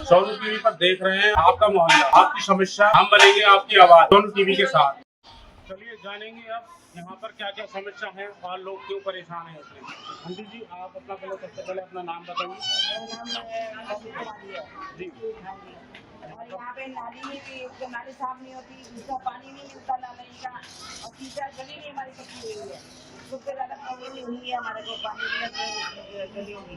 Sonu TV पर देख रहे हैं आपका मोहल्ला, आपकी समस्या, हम बनेंगे आपकी आवाज सोनू टीवी के साथ। चलिए जानेंगे अब यहाँ पर क्या क्या समस्या है और लोग क्यों परेशान हैं इसमें। आंटी जी, आप अपना पहले सबसे पहले अपना नाम बताइए। जी। और यहाँ पे नाली में भी नाली साफ नहीं होती, इसका पानी नहीं मिलता नाली का, और तीसरा गली नहीं हमारी पक्की हुई है। सबसे ज्यादा प्रॉब्लम हुई है हमारे को पानी की गलियों की।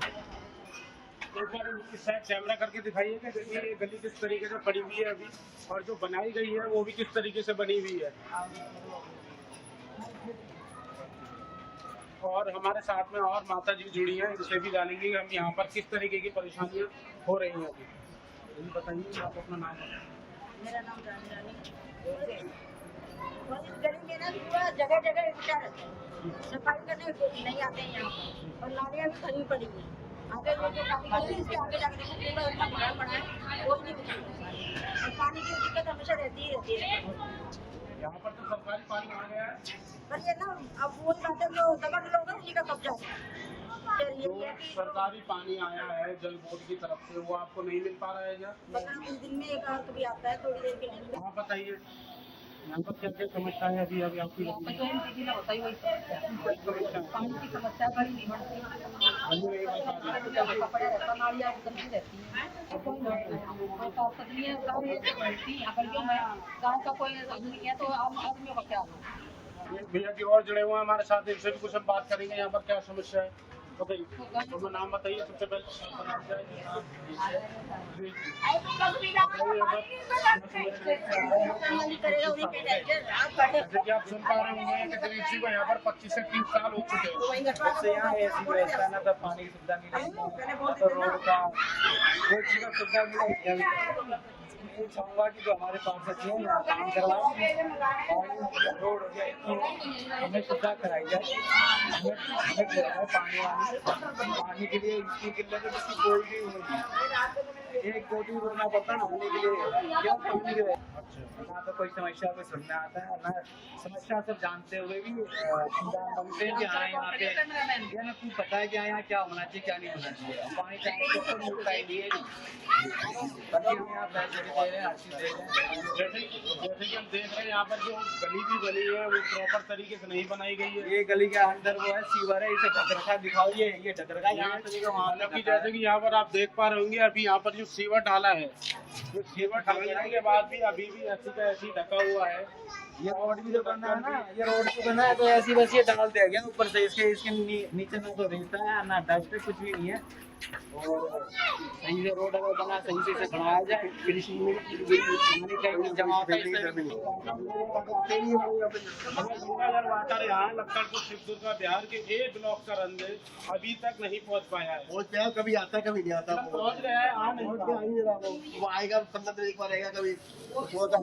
एक बार इस साइड कैमरा करके दिखाइएगा, देखिए ये गली किस तरीके से पड़ी हुई है अभी, और जो बनाई गई है वो भी किस तरीके से बनी हुई है। और हमारे साथ में और माता जी जुड़ी हैं, इनसे भी जानेंगे हम यहाँ पर किस तरीके की परेशानियाँ हो रही हैं अभी। ये बताइए, आप अपना नाम बताइए। मेरा नाम रानी। और इस गली में ना पूरा जगह जगह इकट्ठा रहता है, सफाई करने कोई नहीं आते हैं यहाँ पर, और नालियाँ भी खड़ी पड़ी हैं। आगे जो पानी इसके आगे जाकर देखो पूरा इतना भरा पड़ा है, कोई नहीं बचा। और पानी की दिक्कत हमेशा रहती ही रहती है। यहाँ पर तो सरकारी पानी आ गया है, पर ये ना अब वो बात है जो दबंग लोग हैं उन्हीं का कब्जा है। जो सरकारी पानी आया है जल बोर्ड की तरफ से, वो आपको नहीं मिल पा रहा है क्या? पता नहीं, दिन में एक बार कभी आता है, थोड़ी देर के लिए। आप बताइए यहाँ पर क्या क्या समस्या है अभी अभी आपकी? पानी की समस्या बड़ी नहीं बढ़ती, कपड़े रहता नालियाँ गंदी रहती है, गाँव का कोई नहीं है तो आम आदमियों का क्या? भैया की और जुड़े हुए हैं हमारे साथ, इनसे भी कुछ हम बात करेंगे। यहाँ पर क्या समस्या है बताइए, तो नाम बताइए सबसे पहले। जैसे कि आप सुन पा रहे होंगे कि गरीबी को यहाँ पर 25 से 30 साल हो चुके हैं। यहाँ ऐसी व्यवस्था ना, तो पानी की सुविधा मिलेगी, तो रोड का कोई चीज़ का सुविधा मिलेगी। चाहूँगा कि जो हमारे पार्षद हैं यहाँ काम करवाएं और रोड हो जाए, हमें सुविधा कराई जाए। हमें पानी के लिए इसकी किल्लत है, कोई भी नहीं, एक दो दिन रुकना पड़ता ना होने के लिए, क्यों पानी के ना तो कोई समस्या को सुनना आता है ना, समस्या सब जानते हुए भी बनते हैं कि हाँ यहाँ पे ये ना कुछ पता है कि यहाँ क्या होना चाहिए क्या नहीं होना चाहिए। पानी तो मिलता ही नहीं है, बाकी हम यहाँ पैसे भी दे रहे हैं, हर चीज़ दे रहे हैं। जैसे कि हम देख रहे हैं यहाँ पर जो गली भी बनी है वो प्रॉपर तरीके से नहीं बनाई गई है। ये गली के अंदर वो है सीवर है, इसे ढक रखा दिखाओ, ये ढक रखा यहाँ से वहाँ तक। जैसे कि यहाँ पर आप देख पा रहे होंगे अभी यहाँ पर जो सीवर डाला है, जो सीवर डालने के बाद भी अभी भी ऐसी का ऐसी ढका हुआ है। ये रोड भी जो बना है ना, ये रोड भी बना है तो ऐसी बस ये डाल दिया गया ऊपर से, इसके नीचे ना तो रहता है ना डस्ट, कुछ भी नहीं है। और सही से रोड अगर बना सही से बनाया जाए, फिनिशिंग में जमा वाटर यहाँ लखनपुर शिवदुर्गा बिहार के ए ब्लॉक का रंजे अभी तक नहीं पहुँच पाया है। पहुँच गया, कभी आता है कभी नहीं आता। पहुँच गया है, आ नहीं वो आएगा 15 दिन एक बार आएगा, कभी उसका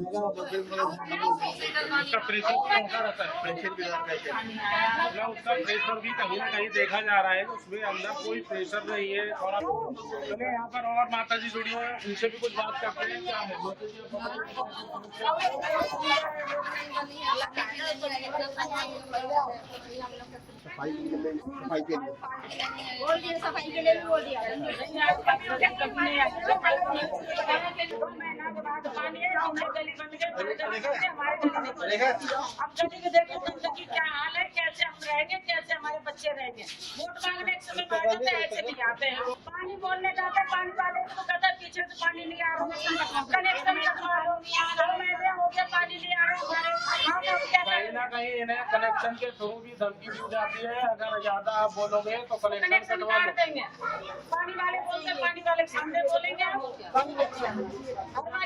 प्रेशर कैसा रहता है? प्रेशर भी रहता है, मतलब उसका प्रेशर भी कहीं ना कहीं देखा जा रहा है, उसमें अंदर कोई प्रेशर नहीं है। और चलिए यहाँ पर और माता जी जुड़ी हुई हैं, उनसे भी कुछ बात करते हैं। क्या है सफाई के लिए बोल दिया, सफाई के लिए भी बोल दिया। अब गली में देखो गंदगी क्या हाल है, कैसे हम रहेंगे, कैसे हमारे बच्चे रहेंगे। वोट मांगने के समय आ जाते हैं, ऐसे नहीं आते हैं। पानी बोलने जाते हैं, पानी वाले को कहते हैं पीछे से पानी नहीं आ रहा, कनेक्शन लगवा दो, हो गया पानी नहीं आ रहा। कहीं ना कहीं इन्हें कनेक्शन के थ्रू भी धमकी दी जाती है, अगर ज्यादा आप बोलोगे तो कनेक्शन कटवा लो। पानी वाले बोलते, पानी वाले सामने बोलेंगे, हमारी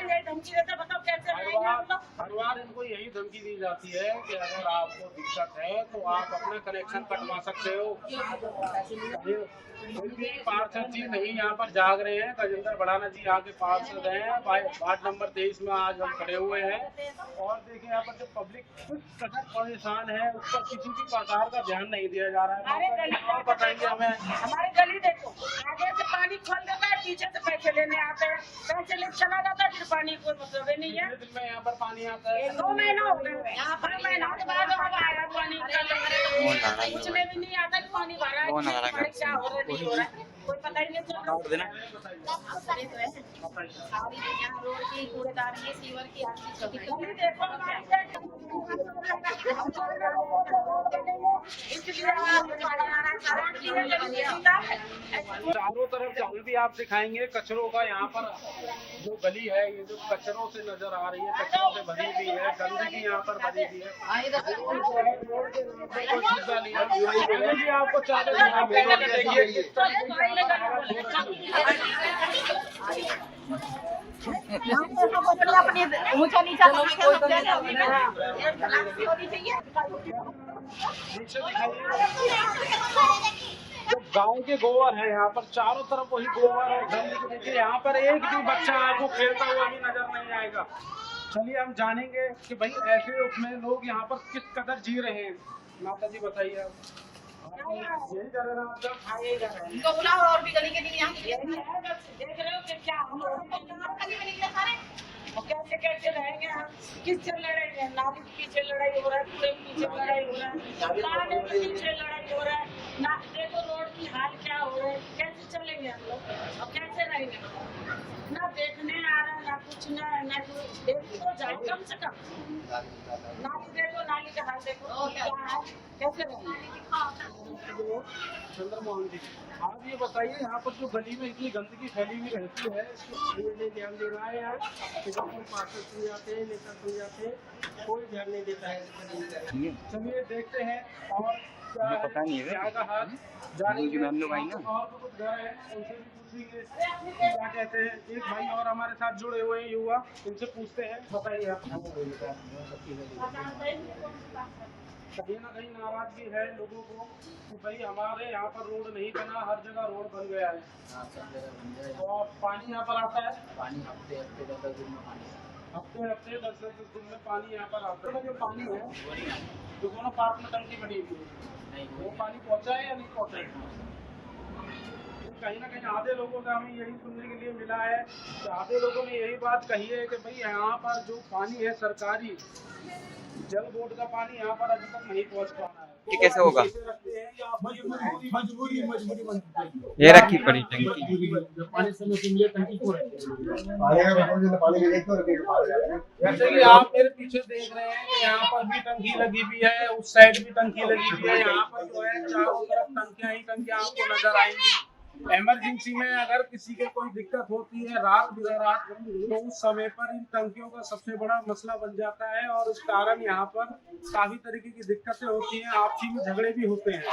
यही धमकी देते, बताओ कैसे रहेंगे हम लोग। हर बार इनको यही धमकी दी जाती है कि अगर आपको दिक्कत है तो आप अपना कनेक्शन कटवा सकते हो। फिर भी पार्षद जी नहीं यहाँ पर जाग रहे हैं। गजेंद्र बढ़ाना जी यहाँ के पार्षद हैं, वार्ड नंबर 23 में आज हम खड़े हुए हैं। और देखिए यहाँ पर जो पब्लिक परेशान है उस पर किसी भी प्रकार का ध्यान नहीं दिया जा रहा है। और बताइए हमें, हमारी गली देखो, आगे से पानी खोल देता है, पीछे से पैसे लेने आते हैं, पैसे लेके चला जाता है, फिर पानी कोई मतलब ही नहीं है। कितने दिन में यहाँ पर पानी आता है? 2 महीना हो गए, यहाँ पर महीना के बाद अब आया पानी, पूछने भी नहीं आता कि पानी भरा है क्या हो रहा है नहीं हो रहा है। कोई पता ही नहीं चल रहा। और देना ये तो है सारी यहाँ रोड की कूड़ेदार की सीवर की हर चीज की गली देखो इसलिए आप पानी आ रहा है सारा चारों तरफ जहाँ भी आप दिखाएंगे कचरों का, यहाँ पर जो गली है ये जो कचरों से नजर आ रही है, कचरों से भरी हुई है, गंदगी यहाँ पर भरी हुई है। मैंने भी आपको चारों तरफ देखिए किस अपनी ऊंचा नीचा होनी चाहिए। नीचे दिखाइए जो गांव के गोबर है, यहाँ पर चारों तरफ वही गोबर और गंदगी। देखिए यहाँ पर एक भी बच्चा आपको खेलता हुआ भी नजर नहीं आएगा। चलिए हम जानेंगे कि भाई ऐसे उसमें लोग यहाँ पर किस कदर जी रहे हैं। माता जी बताइए आप यही कर रहे हैं आप सब? इनको बुलाओ और भी गली के लिए यहाँ देख रहे हो कि क्या हम गली में निकले सारे कैसे कैसे रहेंगे हम, किससे लड़ेंगे? नाली के पीछे लड़ाई हो रहा है, कूड़े के पीछे लड़ाई हो रहा है, नाले के पीछे लड़ाई हो रहा है ना। देखो रोड की हाल क्या हो रहा है, कैसे चलेंगे हम लोग और कैसे रहेंगे? ना देखने आ रहा है ना कुछ, ना देखो तो जाए कम से कम। नाली देखो, नाली का हाल देखो क्या है, कैसे रहेंगे? चंद्रमोहन जी आप ये बताइए यहाँ पर जो गली में इतनी गंदगी फैली हुई रहती है, इसको ध्यान दे रहा है यार कि जब हम पार्षद सुन जाते हैं, नेता सुन जाते हैं, कोई ध्यान नहीं देता है। चलिए देखते हैं और क्या है, पता नहीं है क्या का हाल जानेंगे। हम लोग आई ना और तो कुछ घर है उनसे भी पूछेंगे क्या कहते हैं। एक भाई और हमारे साथ जुड़े हुए हैं युवा, इनसे पूछते हैं। बताइए आप। कहीं ना कहीं नाराजगी है लोगों को कि भाई हमारे यहाँ पर रोड नहीं बना, हर जगह रोड बन गया है। और पानी यहाँ पर आता है, हफ्ते हफ्ते 10-10 दिन में पानी यहाँ पर आता है। जो पानी है जो दोनों पार्क में टंकी बनी हुई है, वो पानी पहुँचा है या नहीं पहुँचा है? कहीं ना कहीं आधे लोगों का हमें यही सुनने के लिए मिला है कि आधे लोगों ने यही बात कही है कि भाई यहाँ पर जो पानी है सरकारी जल बोर्ड का पानी यहाँ पर अभी तक नहीं पहुँच पा रहा है। ये कैसे होगा? मजबूरी ये रखी पड़ी टंकी। पानी समय से मिले टंकी को पानी मिले तो जैसे कि आप मेरे पीछे देख रहे हैं कि यहाँ पर भी टंकी लगी हुई है, उस साइड भी टंकी लगी हुई है। यहाँ पर जो है चारों तरफ टंकियां ही टंकियां आपको नजर आएंगी। इमरजेंसी में अगर किसी के कोई दिक्कत होती है रात बिरात, तो उस समय पर इन टंकियों का सबसे बड़ा मसला बन जाता है और इस कारण यहाँ पर काफी तरीके की दिक्कतें होती हैं, आपसी में झगड़े भी होते हैं।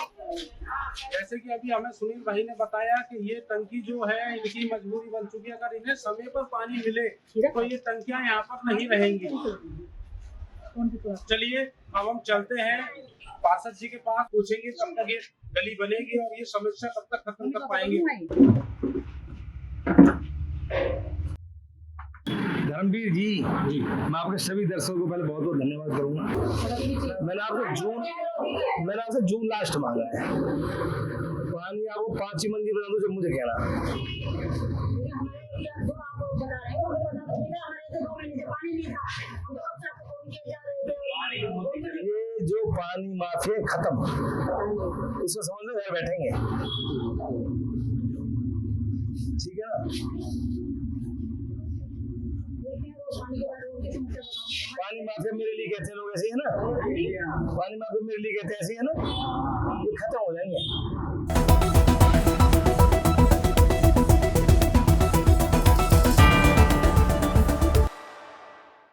जैसे कि अभी हमें सुनील भाई ने बताया कि ये टंकी जो है इनकी मजबूरी बन चुकी है। अगर इन्हें समय पर पानी मिले तो ये टंकियां यहाँ पर नहीं रहेंगी। चलिए अब हम चलते हैं पार्षद जी के पास, पूछेंगे कब तक ये गली बनेगी और ये समस्या कब तक खत्म कर पाएंगे। धर्मवीर जी, मैं आपके सभी दर्शकों को पहले बहुत बहुत धन्यवाद करूंगा। मैंने आपसे जून लास्ट मांगा है, पानी आपको 5 ही मंदिर बना दो जब मुझे कहना। ये जो पानी माफिया खत्म, इसको समझ में घर बैठेंगे, ठीक है ना? पानी माफिया मेरे लिए कहते हैं लोग ऐसे ही है ना, पानी माफिया मेरे लिए कहते हैं ऐसे ही है ना।